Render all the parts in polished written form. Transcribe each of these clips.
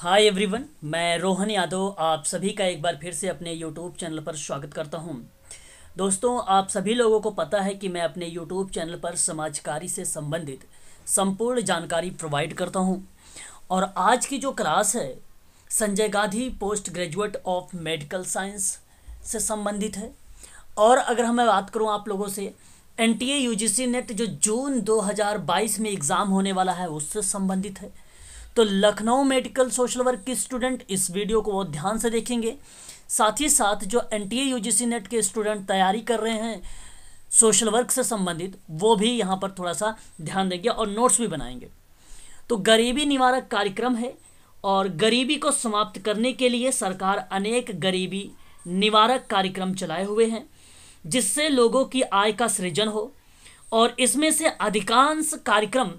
Hi everyone, मैं रोहन यादव आप सभी का एक बार फिर से अपने यूट्यूब चैनल पर स्वागत करता हूं। दोस्तों, आप सभी लोगों को पता है कि मैं अपने यूट्यूब चैनल पर समाजकारी से संबंधित संपूर्ण जानकारी प्रोवाइड करता हूं। और आज की जो क्लास है Sanjay Gandhi post graduate of medical science से संबंधित है। और अगर मैं बात करूं आप लोगों से एनटीए यूजीसी नेट जो जून 2022 में एग्ज़ाम होने वाला है उससे संबंधित है। तो लखनऊ मेडिकल सोशल वर्क के स्टूडेंट इस वीडियो को बहुत ध्यान से देखेंगे। साथ ही साथ जो एनटीए यूजीसी नेट के स्टूडेंट तैयारी कर रहे हैं सोशल वर्क से संबंधित, वो भी यहाँ पर थोड़ा सा ध्यान देंगे और नोट्स भी बनाएंगे। तो गरीबी निवारक कार्यक्रम है और गरीबी को समाप्त करने के लिए सरकार अनेक गरीबी निवारक कार्यक्रम चलाए हुए हैं जिससे लोगों की आय का सृजन हो। और इसमें से अधिकांश कार्यक्रम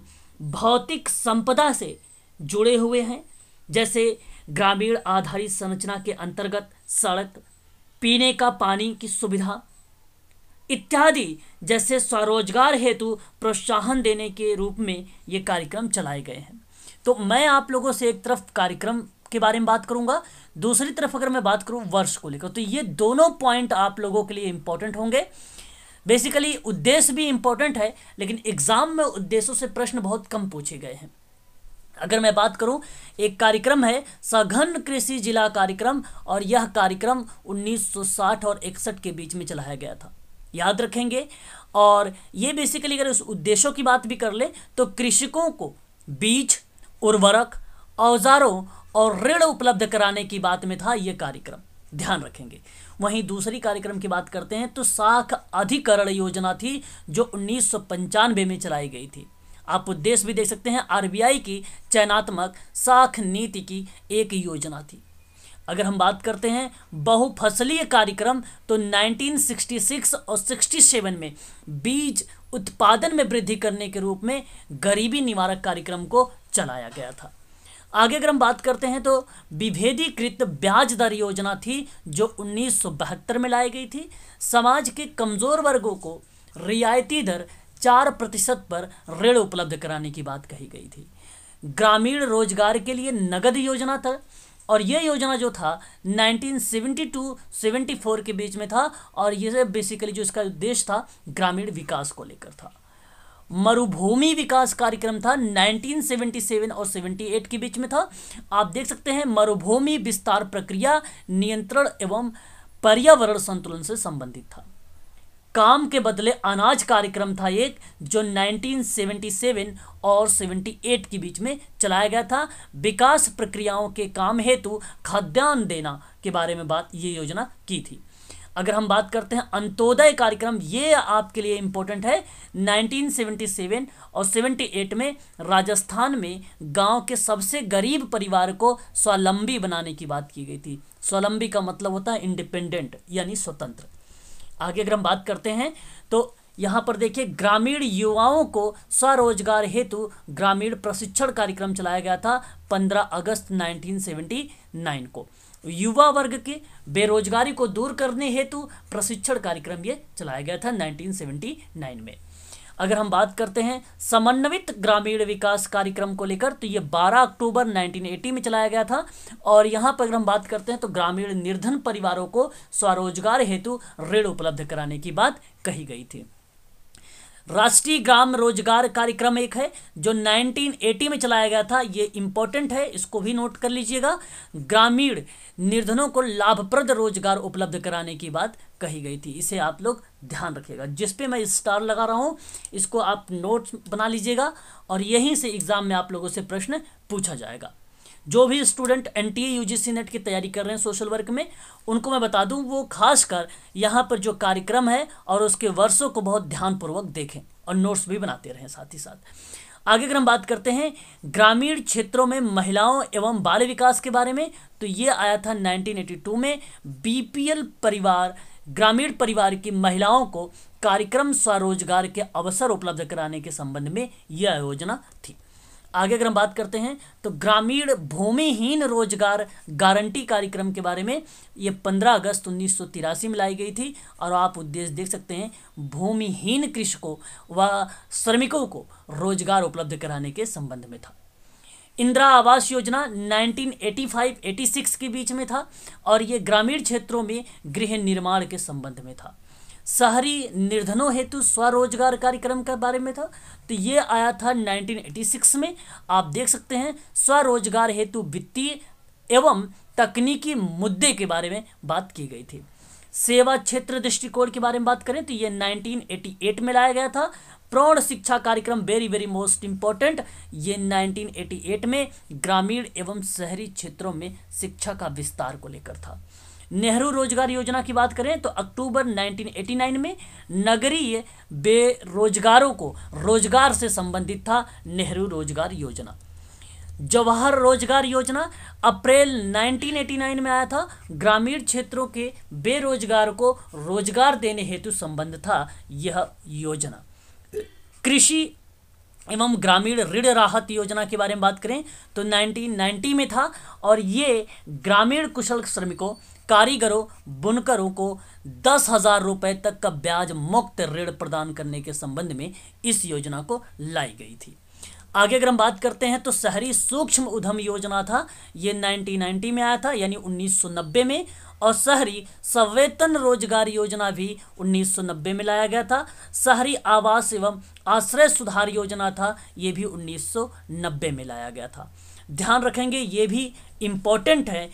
भौतिक संपदा से जुड़े हुए हैं, जैसे ग्रामीण आधारित संरचना के अंतर्गत सड़क, पीने का पानी की सुविधा इत्यादि जैसे स्वरोजगार हेतु प्रोत्साहन देने के रूप में ये कार्यक्रम चलाए गए हैं। तो मैं आप लोगों से एक तरफ कार्यक्रम के बारे में बात करूंगा, दूसरी तरफ अगर मैं बात करूं वर्ष को लेकर, तो ये दोनों पॉइंट आप लोगों के लिए इंपॉर्टेंट होंगे। बेसिकली उद्देश्य भी इंपॉर्टेंट है, लेकिन एग्जाम में उद्देश्यों से प्रश्न बहुत कम पूछे गए हैं। अगर मैं बात करूं, एक कार्यक्रम है सघन कृषि जिला कार्यक्रम, और यह कार्यक्रम 1960 और 61 के बीच में चलाया गया था, याद रखेंगे। और ये बेसिकली अगर उस उद्देश्यों की बात भी कर ले तो कृषकों को बीज, उर्वरक, औजारों और ऋण उपलब्ध कराने की बात में था ये कार्यक्रम, ध्यान रखेंगे। वहीं दूसरी कार्यक्रम की बात करते हैं तो साख अधिकरण योजना थी जो 1995 में चलाई गई थी। आप उद्देश्य भी देख सकते हैं, आरबीआई की चयनात्मक साख नीति की एक योजना थी। अगर हम बात करते हैं बहुफसलीय कार्यक्रम तो 1966 और 67 में बीज उत्पादन में वृद्धि करने के रूप में गरीबी निवारक कार्यक्रम को चलाया गया था। आगे अगर हम बात करते हैं तो विभेदीकृत ब्याज दर योजना थी जो 1972 में लाई गई थी। समाज के कमजोर वर्गों को रियायती दर 4% पर ऋण उपलब्ध कराने की बात कही गई थी। ग्रामीण रोजगार के लिए नगद योजना था, और यह योजना जो था 1972-74 के बीच में था, और ये बेसिकली जो इसका उद्देश्य था ग्रामीण विकास को लेकर था। मरुभूमि विकास कार्यक्रम था 1977 और 78 के बीच में था। आप देख सकते हैं मरुभूमि विस्तार प्रक्रिया नियंत्रण एवं पर्यावरण संतुलन से संबंधित था। काम के बदले अनाज कार्यक्रम था एक जो 1977 और 78 के बीच में चलाया गया था। विकास प्रक्रियाओं के काम हेतु खाद्यान्न देना के बारे में बात ये योजना की थी। अगर हम बात करते हैं अंत्योदय कार्यक्रम, ये आपके लिए इम्पोर्टेंट है। 1977 और 78 में राजस्थान में गांव के सबसे गरीब परिवार को स्वावलंबी बनाने की बात की गई थी। स्वावलंबी का मतलब होता है इंडिपेंडेंट यानी स्वतंत्र। आगे अगर हम बात करते हैं तो यहाँ पर देखिए ग्रामीण युवाओं को स्वरोजगार हेतु ग्रामीण प्रशिक्षण कार्यक्रम चलाया गया था 15 अगस्त 1979 को। युवा वर्ग की बेरोजगारी को दूर करने हेतु प्रशिक्षण कार्यक्रम ये चलाया गया था 1979 में। अगर हम बात करते हैं समन्वित ग्रामीण विकास कार्यक्रम को लेकर तो ये 12 अक्टूबर 1980 में चलाया गया था। और यहाँ पर अगर हम बात करते हैं तो ग्रामीण निर्धन परिवारों को स्वरोजगार हेतु ऋण उपलब्ध कराने की बात कही गई थी। राष्ट्रीय ग्राम रोजगार कार्यक्रम एक है जो 1980 में चलाया गया था, ये इंपॉर्टेंट है, इसको भी नोट कर लीजिएगा। ग्रामीण निर्धनों को लाभप्रद रोजगार उपलब्ध कराने की बात कही गई थी, इसे आप लोग ध्यान रखिएगा। जिस पे मैं स्टार लगा रहा हूँ इसको आप नोट्स बना लीजिएगा और यहीं से एग्जाम में आप लोगों से प्रश्न पूछा जाएगा। जो भी स्टूडेंट एनटीए यूजीसी नेट की तैयारी कर रहे हैं सोशल वर्क में, उनको मैं बता दूं वो खासकर यहाँ पर जो कार्यक्रम है और उसके वर्षों को बहुत ध्यानपूर्वक देखें और नोट्स भी बनाते रहें साथ ही साथ। आगे अगर हम बात करते हैं ग्रामीण क्षेत्रों में महिलाओं एवं बाल विकास के बारे में, तो ये आया था 1982 में। बीपीएल परिवार ग्रामीण परिवार की महिलाओं को कार्यक्रम स्वरोजगार के अवसर उपलब्ध कराने के संबंध में यह योजना थी। आगे अगर हम बात करते हैं तो ग्रामीण भूमिहीन रोजगार गारंटी कार्यक्रम के बारे में, ये 15 अगस्त 1983 में लाई गई थी। और आप उद्देश्य देख सकते हैं भूमिहीन कृषकों व श्रमिकों को रोजगार उपलब्ध कराने के संबंध में था। इंदिरा आवास योजना 1985-86 के बीच में था और ये ग्रामीण क्षेत्रों में गृह निर्माण के संबंध में था। शहरी निर्धनों हेतु स्वरोजगार कार्यक्रम के बारे में था, तो ये आया था 1986 में। आप देख सकते हैं स्वरोजगार हेतु वित्तीय एवं तकनीकी मुद्दे के बारे में बात की गई थी। सेवा क्षेत्र दृष्टिकोण के बारे में बात करें तो ये 1988 में लाया गया था। प्रौढ़ शिक्षा कार्यक्रम वेरी वेरी मोस्ट इम्पोर्टेंट, ये 1988 में ग्रामीण एवं शहरी क्षेत्रों में शिक्षा का विस्तार को लेकर था। नेहरू रोजगार योजना की बात करें तो अक्टूबर 1989 में नगरीय बेरोजगारों को रोजगार से संबंधित था नेहरू रोजगार योजना। जवाहर रोजगार योजना अप्रैल 1989 में आया था। ग्रामीण क्षेत्रों के बेरोजगार को रोजगार देने हेतु संबंध था यह योजना। कृषि एवं ग्रामीण ऋण राहत योजना के बारे में बात करें तो 1990 में था और ये ग्रामीण कुशल श्रमिकों, कारीगरों, बुनकरों को 10,000 रुपये तक का ब्याज मुक्त ऋण प्रदान करने के संबंध में इस योजना को लाई गई थी। आगे अगर हम बात करते हैं तो शहरी सूक्ष्म उद्यम योजना था, ये 1990 में आया था यानी 1990 में। और शहरी सवेतन रोजगार योजना भी 1990 में लाया गया था। शहरी आवास एवं आश्रय सुधार योजना था, ये भी 1990 में लाया गया था। ध्यान रखेंगे ये भी इम्पोर्टेंट है,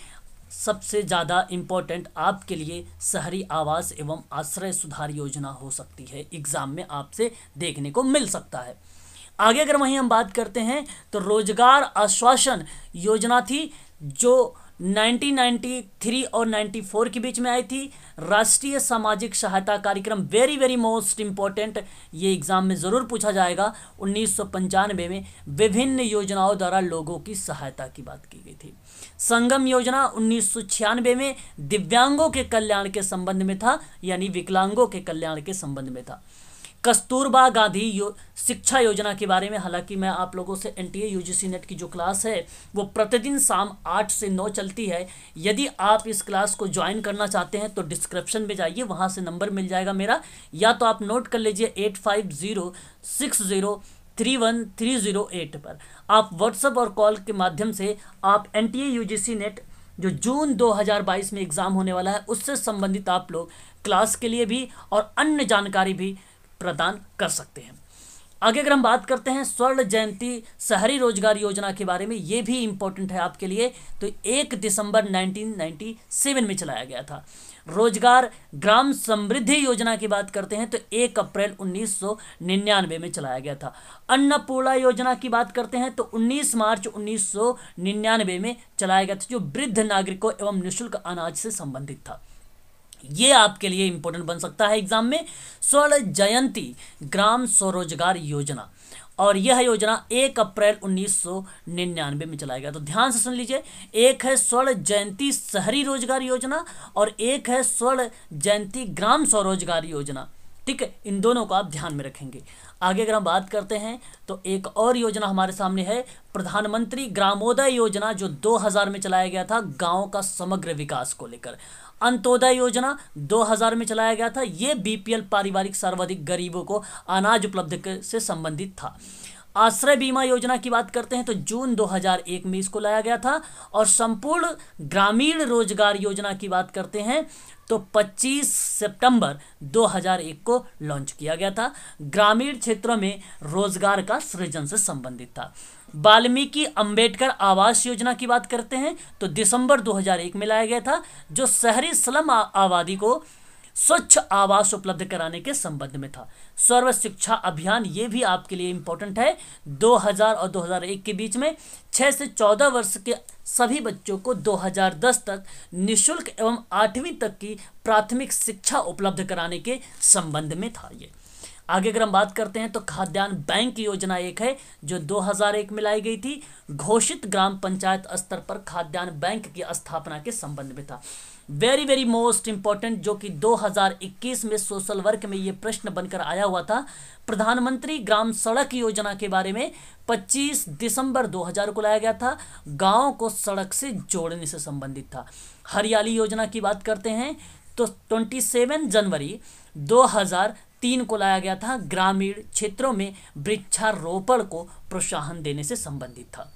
सबसे ज़्यादा इम्पोर्टेंट आपके लिए शहरी आवास एवं आश्रय सुधार योजना हो सकती है, एग्जाम में आपसे देखने को मिल सकता है। आगे अगर वहीं हम बात करते हैं तो रोजगार आश्वासन योजना थी जो 1993 और 94 के बीच में आई थी। राष्ट्रीय सामाजिक सहायता कार्यक्रम वेरी वेरी मोस्ट इम्पोर्टेंट, ये एग्जाम में ज़रूर पूछा जाएगा। 1995 में विभिन्न योजनाओं द्वारा लोगों की सहायता की बात की गई थी। संगम योजना 1996 में दिव्यांगों के कल्याण के संबंध में था, यानी विकलांगों के कल्याण के संबंध में था। कस्तूरबा गांधी शिक्षा योजना के बारे में, हालांकि मैं आप लोगों से एनटीए यूजीसी नेट की जो क्लास है वो प्रतिदिन शाम 8 से 9 चलती है। यदि आप इस क्लास को ज्वाइन करना चाहते हैं तो डिस्क्रिप्शन में जाइए, वहां से नंबर मिल जाएगा मेरा, या तो आप नोट कर लीजिए 8506031308 पर। आप व्हाट्सएप और कॉल के माध्यम से आप एनटीए यूजीसी नेट जो जून 2022 में एग्ज़ाम होने वाला है उससे संबंधित आप लोग क्लास के लिए भी और अन्य जानकारी भी प्रदान कर सकते हैं। आगे अगर हम बात करते हैं स्वर्ण जयंती शहरी रोजगार योजना के बारे में, ये भी इम्पोर्टेंट है आपके लिए, तो 1 दिसंबर 1997 में चलाया गया था। रोजगार ग्राम समृद्धि योजना की बात करते हैं तो 1 अप्रैल 1999 में चलाया गया था। अन्नपूर्णा योजना की बात करते हैं तो 19 मार्च 1999 में चलाया गया था, जो वृद्ध नागरिकों एवं निःशुल्क अनाज से संबंधित था। ये आपके लिए इंपॉर्टेंट बन सकता है एग्जाम में। स्वर्ण जयंती ग्राम स्वरोजगार योजना, और यह योजना 1 अप्रैल 1999 में चलाया गया। तो ध्यान से सुन लीजिए, एक है स्वर्ण जयंती शहरी रोजगार योजना और एक है स्वर्ण जयंती ग्राम स्वरोजगार योजना। ठीक है, इन दोनों को आप ध्यान में रखेंगे। आगे अगर हम बात करते हैं तो एक और योजना हमारे सामने है प्रधानमंत्री ग्रामोदय योजना, जो 2000 में चलाया गया था गाँव का समग्र विकास को लेकर। अंत्योदय योजना 2000 में चलाया गया था, ये बीपीएल पारिवारिक सर्वाधिक गरीबों को अनाज उपलब्ध से संबंधित था। आश्रय बीमा योजना की बात करते हैं तो जून 2001 में इसको लाया गया था। और संपूर्ण ग्रामीण रोजगार योजना की बात करते हैं तो 25 सितंबर 2001 को लॉन्च किया गया था। ग्रामीण क्षेत्रों में रोजगार का सृजन से संबंधित था। वाल्मीकि अंबेडकर आवास योजना की बात करते हैं तो दिसंबर 2001 में लाया गया था, जो शहरी स्लम आबादी को स्वच्छ आवास उपलब्ध कराने के संबंध में था। सर्व शिक्षा अभियान, ये भी आपके लिए इंपॉर्टेंट है। 2000 और 2001 के बीच में 6 से 14 वर्ष के सभी बच्चों को 2010 तक निःशुल्क एवं 8वीं तक की प्राथमिक शिक्षा उपलब्ध कराने के संबंध में था ये। आगे अगर हम बात करते हैं तो खाद्यान्न बैंक योजना एक है जो 2001 में लाई गई थी। घोषित ग्राम पंचायत स्तर पर खाद्यान्न बैंक की स्थापना के संबंध में था। वेरी वेरी मोस्ट इंपॉर्टेंट, जो कि 2021 में सोशल वर्क में ये प्रश्न बनकर आया हुआ था। प्रधानमंत्री ग्राम सड़क योजना के बारे में 25 दिसंबर 2000 को लाया गया था, गाँव को सड़क से जोड़ने से संबंधित था। हरियाली योजना की बात करते हैं तो 27 जनवरी 2003 को लाया गया था, ग्रामीण क्षेत्रों में वृक्षारोपण को प्रोत्साहन देने से संबंधित था।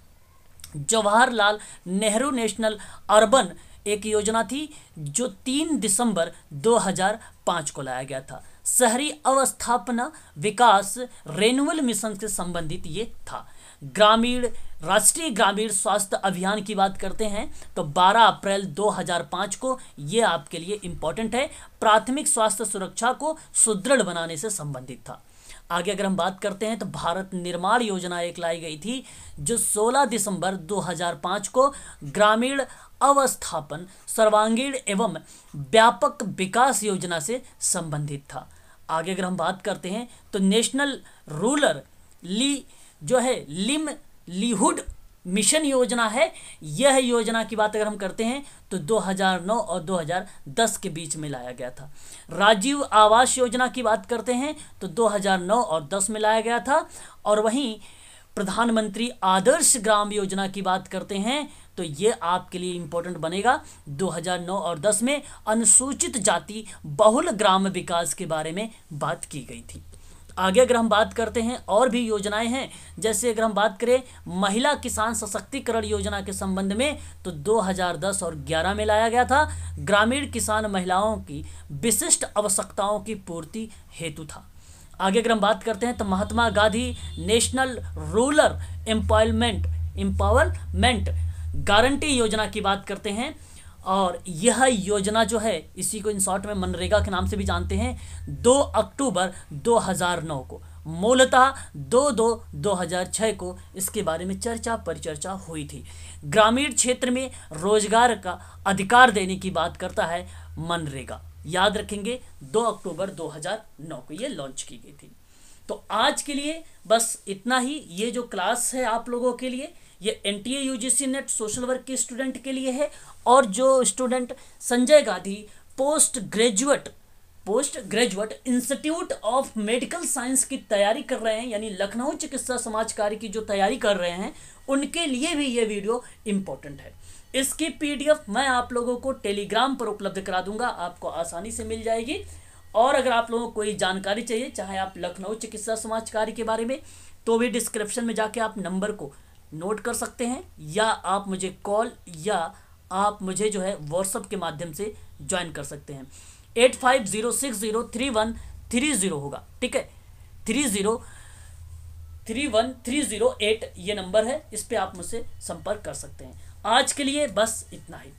जवाहरलाल नेहरू नेशनल अर्बन एक योजना थी जो 3 दिसंबर 2005 को लाया गया था। शहरी अवस्थापना विकास रेन्युअल मिशन से संबंधित ये था। ग्रामीण राष्ट्रीय ग्रामीण स्वास्थ्य अभियान की बात करते हैं तो 12 अप्रैल 2005 को ये आपके लिए इम्पोर्टेंट है, प्राथमिक स्वास्थ्य सुरक्षा को सुदृढ़ बनाने से संबंधित था। आगे अगर हम बात करते हैं तो भारत निर्माण योजना एक लाई गई थी जो 16 दिसंबर 2005 को ग्रामीण अवस्थापन सर्वांगीण एवं व्यापक विकास योजना से संबंधित था। आगे अगर हम बात करते हैं तो नेशनल रूरल लिवलीहुड मिशन योजना है। यह योजना की बात अगर हम करते हैं तो 2009 और 2010 के बीच में लाया गया था। राजीव आवास योजना की बात करते हैं तो 2009 और 10 में लाया गया था। और वहीं प्रधानमंत्री आदर्श ग्राम योजना की बात करते हैं तो ये आपके लिए इम्पोर्टेंट बनेगा। 2009 और 10 में अनुसूचित जाति बहुल ग्राम विकास के बारे में बात की गई थी। आगे अगर हम बात करते हैं और भी योजनाएं हैं, जैसे अगर हम बात करें महिला किसान सशक्तिकरण योजना के संबंध में तो 2010 और 11 में लाया गया था। ग्रामीण किसान महिलाओं की विशिष्ट आवश्यकताओं की पूर्ति हेतु था। आगे अगर हम बात करते हैं तो Mahatma Gandhi national rural empowerment guarantee योजना की बात करते हैं और यह योजना जो है इसी को इन शॉर्ट में मनरेगा के नाम से भी जानते हैं। 2 अक्टूबर 2009 को मूलतः 2/2/2006 को इसके बारे में चर्चा परिचर्चा हुई थी। ग्रामीण क्षेत्र में रोजगार का अधिकार देने की बात करता है मनरेगा। याद रखेंगे 2 अक्टूबर 2009 को ये लॉन्च की गई थी। तो आज के लिए बस इतना ही। ये जो क्लास है आप लोगों के लिए ये NTA UGC net social work के स्टूडेंट के लिए है और जो student Sanjay Gandhi post graduate institute of medical science की तैयारी कर रहे हैं, यानी लखनऊ चिकित्सा समाज कार्य की जो तैयारी कर रहे हैं उनके लिए भी ये वीडियो इम्पोर्टेंट है। इसकी पीडीएफ मैं आप लोगों को टेलीग्राम पर उपलब्ध करा दूंगा, आपको आसानी से मिल जाएगी। और अगर आप लोगों को कोई जानकारी चाहिए, चाहे आप लखनऊ चिकित्सा समाज कार्य के बारे में, तो भी डिस्क्रिप्शन में जाके आप नंबर को नोट कर सकते हैं या आप मुझे कॉल या आप मुझे जो है व्हाट्सएप के माध्यम से ज्वाइन कर सकते हैं। 8506031330 होगा, ठीक है, 3031308 ये नंबर है, इस पे आप मुझसे संपर्क कर सकते हैं। आज के लिए बस इतना ही।